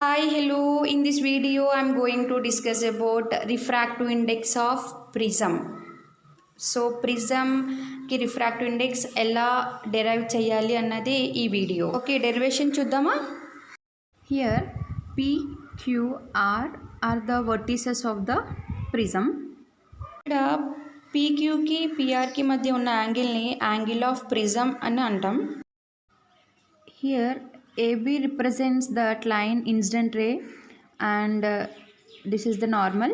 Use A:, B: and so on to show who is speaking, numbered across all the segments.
A: Hi, hello. In this video, I'm going to discuss about refractive index of prism. So prism కి refractive index ఎలా derive చేయాలి అన్నది ఈ వీడియో. Okay, derivation చూద్దామా. Here PQR are the vertices of the prism. ఇక్కడ PQకి PRకి మధ్య ఉన్న యాంగిల్ని యాంగిల్ ఆఫ్ ప్రిజమ్ అని అంటాం. Here AB represents that line incident ray and this is the normal.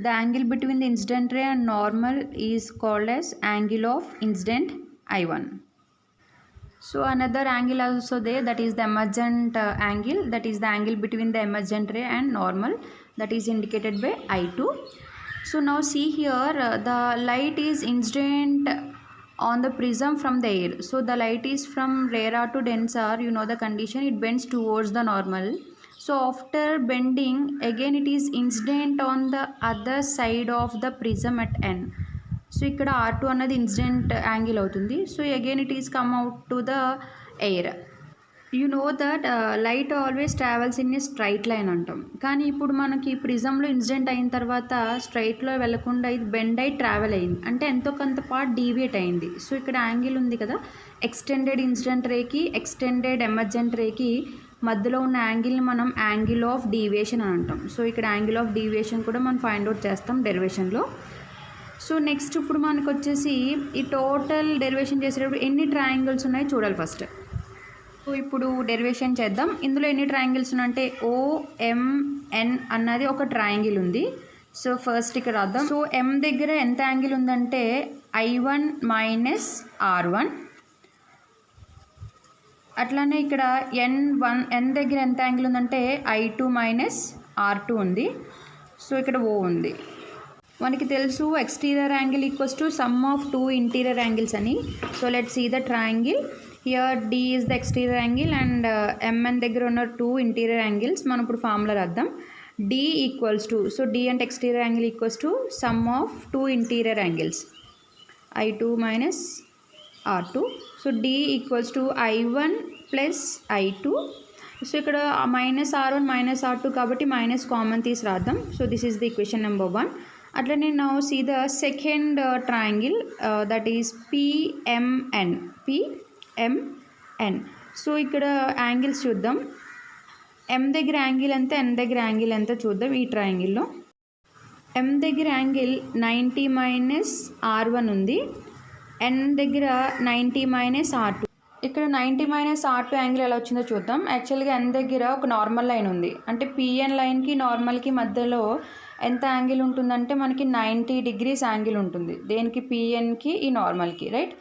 A: The angle between the incident ray and normal is called as angle of incident I1. So another angle also there, that is the emergent angle, that is the angle between the emergent ray and normal, that is indicated by I2. So now see here, the light is incident on the prism from the air. So the light is from rarer to denser, you know the condition, it bends towards the normal. So after bending again it is incident on the other side of the prism at n. So ikkada R2 annadi incident angle avutundi. So again it is come out to the air. You know that light always travels in a straight line అంటాం. కానీ ఇప్పుడు మనకి ప్రిజంలో incident అయిన తర్వాత స్ట్రైట్లో వెళ్ళకుండా ఇది bend అయి travel అయింది, అంటే ఎంతో కొంత పార్ట్ డీవియేట్ అయింది. సో ఇక్కడ యాంగిల్ ఉంది కదా, ఎక్స్టెండెడ్ ఇన్సిడెంట్ రేకి ఎక్స్టెండెడ్ ఎమర్జెంట్ రేకి మధ్యలో ఉన్న యాంగిల్ని మనం యాంగిల్ ఆఫ్ డీవియేషన్ అని అంటాం. సో ఇక్కడ యాంగిల్ ఆఫ్ డీవియేషన్ కూడా మనం ఫైండ్ అవుట్ చేస్తాం డెరివేషన్లో. సో నెక్స్ట్ ఇప్పుడు మనకు వచ్చేసి ఈ టోటల్ డెరివేషన్ చేసేటప్పుడు ఎన్ని ట్రయాంగిల్స్ ఉన్నాయో చూడాలి ఫస్ట్. సో ఇప్పుడు డెరివేషన్ చేద్దాం. ఇందులో ఎన్ని ట్రయాంగిల్స్ ఉన్నాయంటే OMN అన్నది ఒక ట్రయాంగిల్ ఉంది. సో ఫస్ట్ ఇక్కడ రాద్దాం. సో M దగ్గర ఎంత యాంగిల్ ఉందంటే I1 మైనస్ R1. అట్లానే ఇక్కడ N దగ్గర ఎంత యాంగిల్ ఉందంటే I2 మైనస్ R2 ఉంది. సో ఇక్కడ O ఉంది. మనకి తెలుసు exterior angle equals to sum of two interior angles అని. So let's see the triangle. Here D is the exterior angle and MN దగ్గర ఉన్న టూ ఇంటీరియర్ యాంగిల్స్. మనం ఇప్పుడు ఫార్ములా రాద్దాం. D equals to, so D అంటే exterior angle equals to sum of two interior angles I2 minus R2. So D equals to I1 plus I2. So ఇక్కడ minus R1 minus R2 కాబట్టి minus common తీసి రాద్దాం. So this is the equation number 1. అట్లనే now see the second triangle, that is PMN. So ఇక్కడ angles చూద్దాం. M దగ్గర angle ఎంత, N దగ్గర యాంగిల్ ఎంత చూద్దాం. ఈ ట్రయాంగిల్లో M దగ్గర యాంగిల్ 90 మైనస్ R1 ఉంది, N దగ్గర 90 మైనస్ R2. ఇక్కడ 90 మైనస్ R2 యాంగిల్ ఎలా వచ్చిందో చూద్దాం. యాక్చువల్గా N దగ్గర ఒక నార్మల్ లైన్ ఉంది, అంటే PN లైన్కి నార్మల్కి మధ్యలో ఎంత యాంగిల్ ఉంటుందంటే మనకి 90 డిగ్రీస్ యాంగిల్ ఉంటుంది. దేనికి, PNకి ఈ నార్మల్కి, రైట్.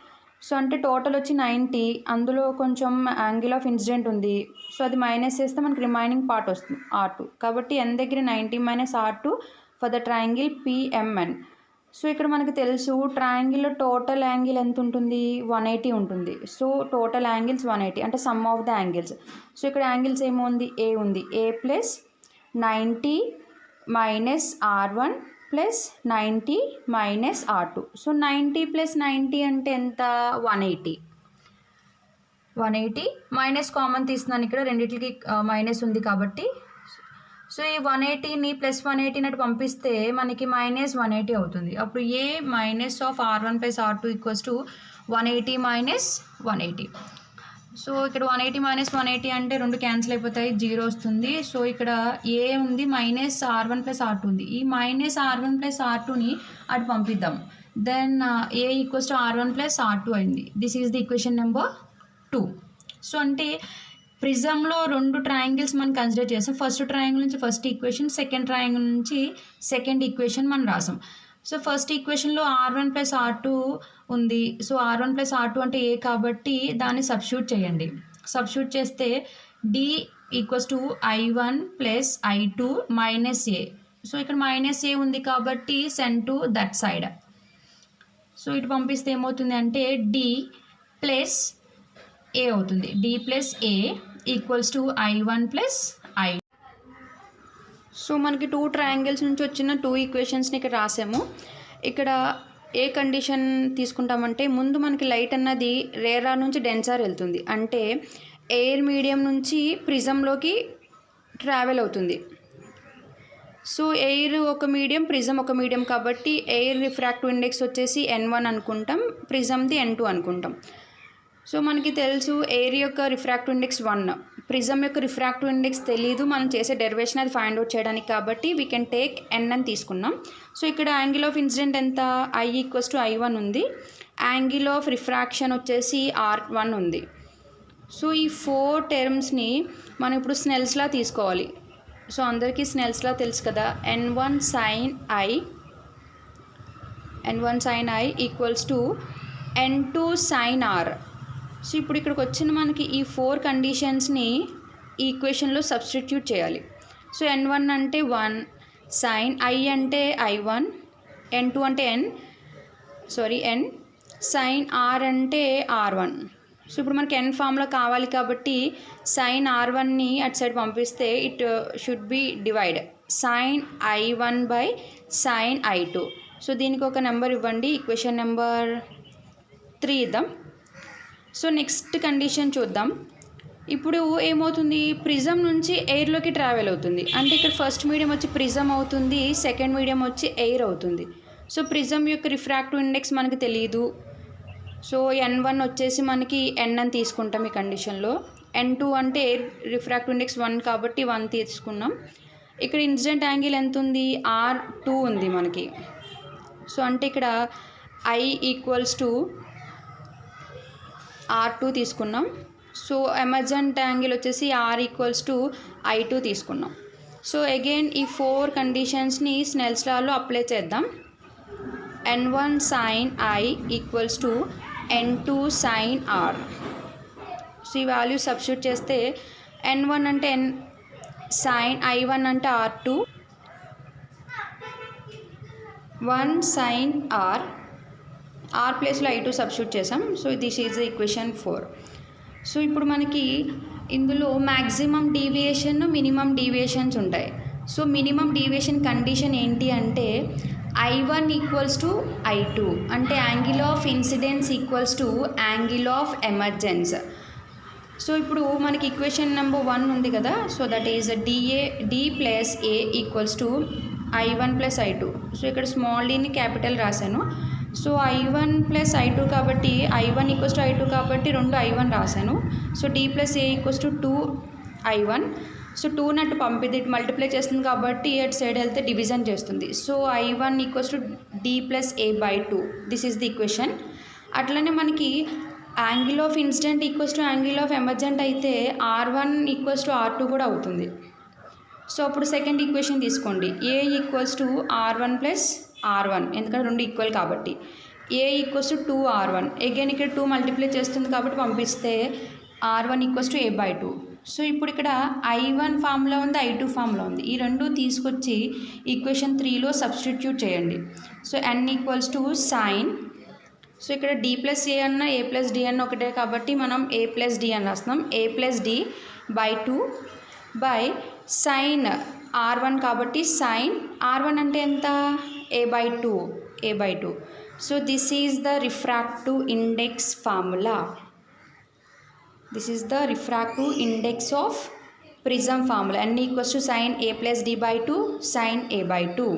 A: సో అంటే టోటల్ వచ్చి 90, అందులో కొంచెం యాంగిల్ ఆఫ్ ఇన్సిడెంట్ ఉంది. సో అది మైనస్ చేస్తే మనకి రిమైనింగ్ పార్ట్ వస్తుంది R2. కాబట్టి N దగ్గర 90 minus R2 for the triangle PMN. So ఇక్కడ మనకు తెలుసు ట్రయాంగిల్లో టోటల్ యాంగిల్ ఎంత ఉంటుంది, 180 ఉంటుంది. సో టోటల్ యాంగిల్స్ 180 అంటే some of the angles. So ఇక్కడ యాంగిల్స్ ఏముంది, A ఉంది. A plus 90 minus R1 plus 90 minus R2. So 90 plus 90 అంటే ఎంత, 180 మైనస్ కామన్ తీస్తున్నాను, ఇక్కడ రెండింటికి మైనస్ ఉంది కాబట్టి. సో ఈ 180ని ప్లస్ 180 అటు పంపిస్తే మనకి మైనస్ 180 అవుతుంది. అప్పుడు A minus of R1 plus R2 equals to 180 minus 180. So ఇక్కడ 180 మైనస్ 180 అంటే రెండు క్యాన్సిల్ అయిపోతాయి, 0 వస్తుంది. సో ఇక్కడ A ఉంది, మైనస్ R1 ప్లస్ R2 ఉంది. ఈ మైనస్ R1 ప్లస్ R2ని అటు పంపిద్దాం. Then A equals to R1 plus R2 అయింది. This is the equation number 2. So అంటే ప్రిజంలో రెండు ట్రయాంగిల్స్ మనం కన్సిడర్ చేస్తాం. ఫస్ట్ ట్రయాంగిల్ నుంచి ఫస్ట్ ఈక్వేషన్, సెకండ్ ట్రయాంగిల్ నుంచి సెకండ్ ఈక్వేషన్ మనం రాసాం. So first ఈక్వేషన్లో R1 plus R2 ఉంది. సో R1 ప్లస్ R2 అంటే A కాబట్టి దాన్ని సబ్స్టిట్యూట్ చేయండి. సబ్స్టిట్యూట్ చేస్తే D equals to I1 plus I2 minus A. So ఇక్కడ మైనస్ A ఉంది కాబట్టి send to that side. So ఇటు పంపిస్తే ఏమవుతుంది అంటే D ప్లస్ A అవుతుంది. D plus A equals to I1 plus I. So మనకి టూ ట్రయాంగిల్స్ నుంచి వచ్చిన టూ ఈక్వేషన్స్ని ఇక్కడ రాసాము. ఇక్కడ ఏ కండిషన్ తీసుకుంటామంటే ముందు మనకి లైట్ అన్నది రేరా నుంచి డెన్సార్ వెళ్తుంది, అంటే ఎయిర్ మీడియం నుంచి ప్రిజంలోకి ట్రావెల్ అవుతుంది. సో ఎయిర్ ఒక మీడియం, ప్రిజం ఒక మీడియం కాబట్టి ఎయిర్ రిఫ్రాక్టివ్ ఇండెక్స్ వచ్చేసి N1 అనుకుంటాం, ప్రిజంది N2 అనుకుంటాం. సో మనకి తెలుసు ఎయిర్ యొక్క రిఫ్రాక్టివ్ ఇండెక్స్ 1, ప్రిజం యొక్క రిఫ్రాక్టివ్ ఇండెక్స్ తెలీదు, మనం చేసే డెరివేషన్ అది ఫైండ్ అవుట్ చేయడానికి కాబట్టి వీ కెన్ టేక్ N అని తీసుకున్నాం. సో ఇక్కడ యాంగిల్ ఆఫ్ ఇన్సిడెంట్ ఎంత, I = I1 ఉంది, యాంగిల్ ఆఫ్ రిఫ్రాక్షన్ వచ్చేసి R1 ఉంది. సో ఈ 4 టర్మ్స్ని మనం ఇప్పుడు స్నెల్స్లా తీసుకోవాలి. సో అందరికీ స్నెల్స్లా తెలుసు కదా, N1 sin I equals to N2 sin R. So ఇప్పుడు ఇక్కడికి వచ్చిన మనకి ఈ 4 కండిషన్స్ని ఈ ఈక్వేషన్లో సబ్స్టిట్యూట్ చేయాలి. సో N1 అంటే 1, sin I అంటే I1, N2 అంటే N, sin R అంటే R1. సో ఇప్పుడు మనకి N ఫామ్లో కావాలి కాబట్టి sin R1ని అటు సైడ్ పంపిస్తే it should be divide sin I1 by sin I2. So దీనికి ఒక నెంబర్ ఇవ్వండి, ఈక్వేషన్ నెంబర్ 3 ఇద్దాం. సో నెక్స్ట్ కండిషన్ చూద్దాం. ఇప్పుడు ఏమవుతుంది, ప్రిజం నుంచి ఎయిర్లోకి ట్రావెల్ అవుతుంది, అంటే ఇక్కడ ఫస్ట్ మీడియం వచ్చి ప్రిజం అవుతుంది, సెకండ్ మీడియం వచ్చి ఎయిర్ అవుతుంది. సో ప్రిజం యొక్క రిఫ్రాక్టివ్ ఇండెక్స్ మనకి తెలియదు. సో N1 వచ్చేసి మనకి N అని తీసుకుంటాం ఈ కండిషన్లో. N2 అంటే ఎయిర్ రిఫ్రాక్టివ్ ఇండెక్స్ 1 కాబట్టి 1 తీసుకున్నాం. ఇక్కడ ఇన్సిడెంట్ యాంగిల్ ఎంత ఉంది, R2 ఉంది మనకి. సో అంటే ఇక్కడ I = R2 తీసుకున్నాం. సో ఎమర్జెంట్ యాంగిల్ వచ్చేసి R = I2 తీసుకున్నాం. సో అగైన్ ఈ 4 కండిషన్స్ని స్నెల్స్ లాలో అప్లై చేద్దాం. N1 sin I equals to N2 sin R. So ఈ వాల్యూ సబ్స్టిట్యూట్ చేస్తే N1 అంటే N sin I1 అంటే R2, 1 sin R ప్లేస్లో I2 సబ్స్టిట్యూట్ చేసాం. So this is the equation 4. So ఇప్పుడు మనకి ఇందులో మ్యాక్సిమం డీవియేషన్, మినిమం డీవియేషన్స్ ఉంటాయి. సో మినిమం డీవియేషన్ కండిషన్ ఏంటి అంటే I1 = I2, అంటే angle of incidence equals to angle of emergence. So ఇప్పుడు మనకి ఈక్వేషన్ నెంబర్ 1 ఉంది కదా, so that is D plus A equals to I1 plus I2. So ఇక్కడ small డీని capital రాశాను. So I1 plus I2 కాబట్టి I1 = I2 కాబట్టి 2 I1 రాశాను. So D plus A equals to 2 I1. So 2 నట్టు పంపిది multiply చేస్తుంది కాబట్టి అటు సైడ్ వెళ్తే డివిజన్ చేస్తుంది. So I1 = D plus A by 2. This is the equation. అట్లనే మనకి angle of incident equals to angle of emergent అయితే R1 = R2 కూడా అవుతుంది. సో అప్పుడు సెకండ్ ఈక్వేషన్ తీసుకోండి, A = R1 ప్లస్ R1, ఎందుకంటే 2 ఈక్వల్ కాబట్టి. A = 2 R1, అగైన్ ఇక్కడ 2 మల్టిప్లై చేస్తుంది కాబట్టి పంపిస్తే R1 = A బై 2. సో ఇప్పుడు ఇక్కడ I1 ఫామ్లో ఉంది, I2 ఫామ్లో ఉంది. ఈ రెండు తీసుకొచ్చి ఈక్వేషన్ 3లో సబ్స్టిట్యూట్ చేయండి. సో N = sin, సో ఇక్కడ D ప్లస్ A అన్న A ప్లస్ D అన్న ఒకటే కాబట్టి మనం A ప్లస్ D అని రాస్తున్నాం. A plus D by 2 by sine R1 కాబట్టి సైన్ R1 అంటే ఎంత, A by 2. So this is the refractive index formula. This is the refractive index of prism formula. N = sin A plus D by 2 sin A by 2.